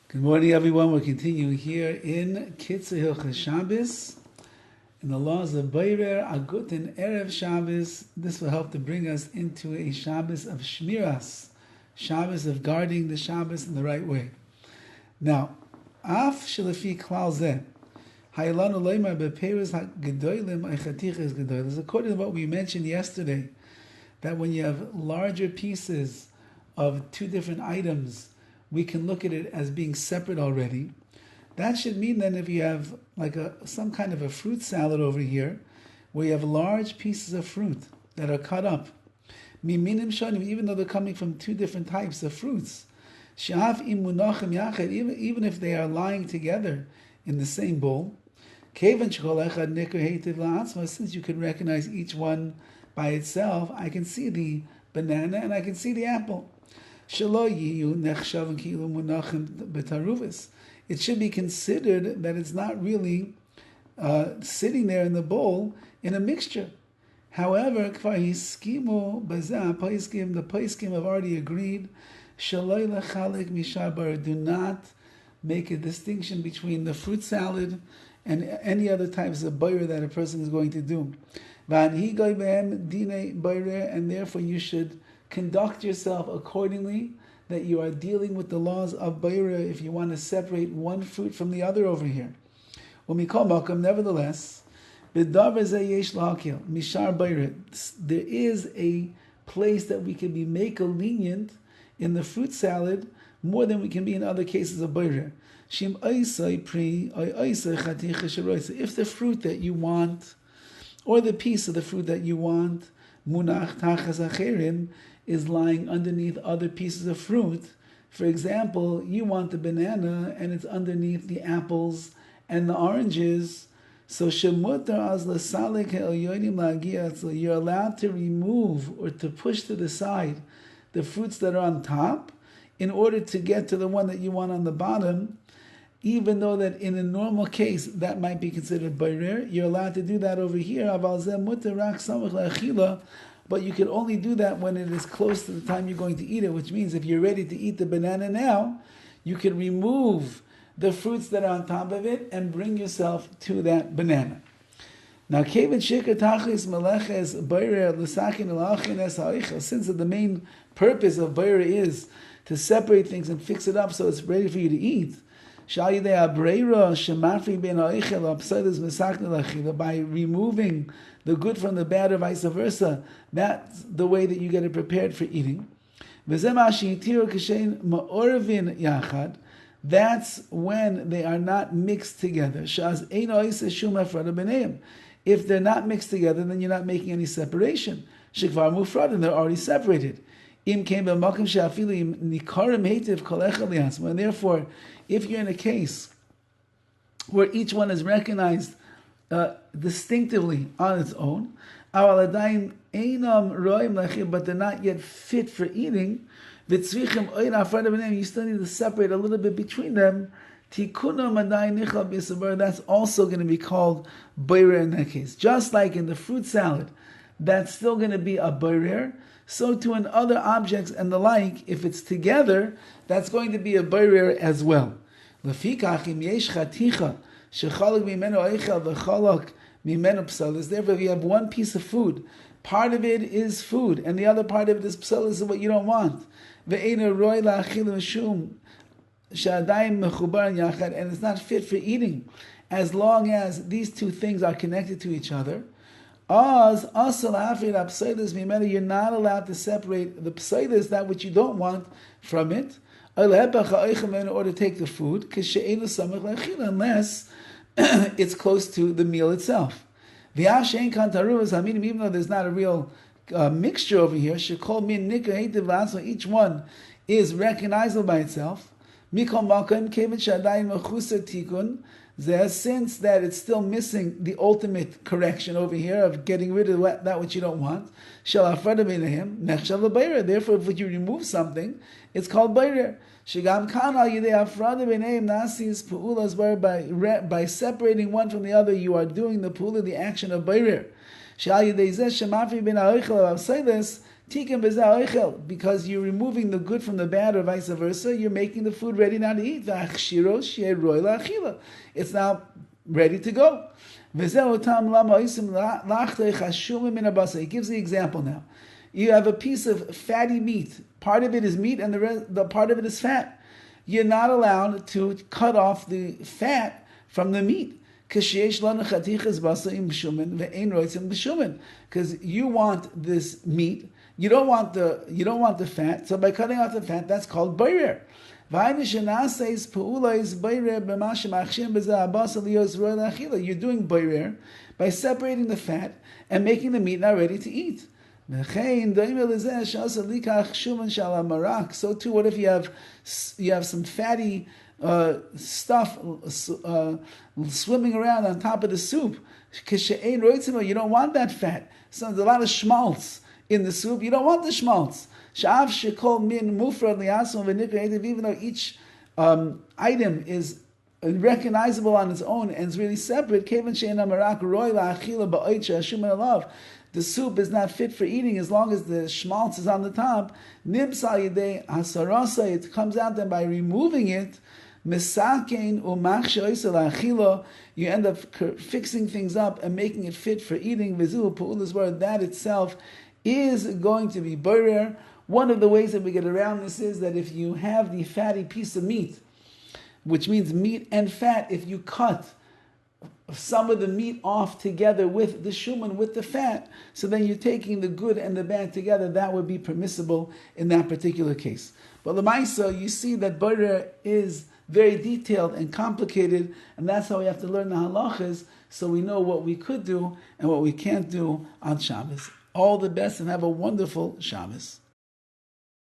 Good morning, everyone. We're continuing here in KITZUR HILCHOS SHABBOS in the laws of Boirer, Agut, and Erev Shabbos. This will help to bring us into a Shabbos of Shmiras, Shabbos of guarding the Shabbos in the right way. Now, Af Shelefi Klal Zeh, Hayalanu Leimar Beperes HaGedolim Eichatiches Gedolim. According to what we mentioned yesterday, that when you have larger pieces of two different items, we can look at it as being separate already. That should mean then if you have like some kind of a fruit salad over here, where you have large pieces of fruit that are cut up, miminim shonim, even though they're coming from two different types of fruits, shaf imunachim yachad, even if they are lying together in the same bowl, since you can recognize each one by itself, I can see the banana and I can see the apple. It should be considered that it's not really sitting there in the bowl in a mixture. However, the Paiskim have already agreed, do not make a distinction between the fruit salad and any other types of boirer that a person is going to do. And therefore you should conduct yourself accordingly, that you are dealing with the laws of Boirer if you want to separate one fruit from the other over here. Nevertheless, there is a place that we can be make a lenient in the fruit salad more than we can be in other cases of Boirer. If the fruit that you want, or the piece of the fruit that you want, munach tachas acherim, is lying underneath other pieces of fruit. For example, you want the banana and it's underneath the apples and the oranges. So you're allowed to remove or to push to the side the fruits that are on top in order to get to the one that you want on the bottom. Even though that in a normal case that might be considered boirer, you're allowed to do that over here. But you can only do that when it is close to the time you're going to eat it, which means if you're ready to eat the banana now, you can remove the fruits that are on top of it and bring yourself to that banana. Now, since the main purpose of boirer is to separate things and fix it up so it's ready for you to eat, by removing the good from the bad or vice versa, that's the way that you get it prepared for eating. That's when they are not mixed together. If they're not mixed together, then you're not making any separation. And they're already separated. And therefore, if you're in a case where each one is recognized distinctively on its own, but they're not yet fit for eating, you still need to separate a little bit between them. That's also going to be called boirer in that case. Just like in the fruit salad, that's still going to be a boirer. So too in other objects and the like, if it's together, that's going to be a boirer as well. Therefore, if you have one piece of food, part of it is food, and the other part of it is psalis, is what you don't want. And it's not fit for eating, as long as these two things are connected to each other. You're not allowed to separate the psalis, that which you don't want, from it, in order to take the food, unless it's close to the meal itself. Even though there's not a real mixture over here, each one is recognizable by itself. Since that it's still missing the ultimate correction over here of getting rid of that which you don't want, therefore if you remove something, it's called boirer. By separating one from the other, you are doing the action of boirer. Tikkun b'zeh oichel, because you're removing the good from the bad, or vice versa. You're making the food ready now to eat. V'achshiro shei roi la'achila. It's now ready to go. V'zeh otam lama oisim la'achdei chashumim min habasar. He gives the example now. You have a piece of fatty meat. Part of it is meat, and the part of it is fat. You're not allowed to cut off the fat from the meat. Because you want this meat, you don't want the fat. So by cutting off the fat, that's called boirer. You're doing boirer by separating the fat and making the meat now ready to eat. So too, what if you have some fatty stuff swimming around on top of the soup? You don't want that fat. So there's a lot of schmaltz in the soup. You don't want the schmaltz. Even though each item is recognizable on its own and is really separate, the soup is not fit for eating as long as the schmaltz is on the top. It comes out then by removing it. You end up fixing things up and making it fit for eating. That itself is going to be boirer. One of the ways that we get around this is that if you have the fatty piece of meat, which means meat and fat, if you cut some of the meat off together with the shuman, with the fat, so then you're taking the good and the bad together, that would be permissible in that particular case. But l'maisa, you see that boirer is very detailed and complicated, and that's how we have to learn the halachas, so we know what we could do and what we can't do on Shabbos. All the best and have a wonderful Shabbos.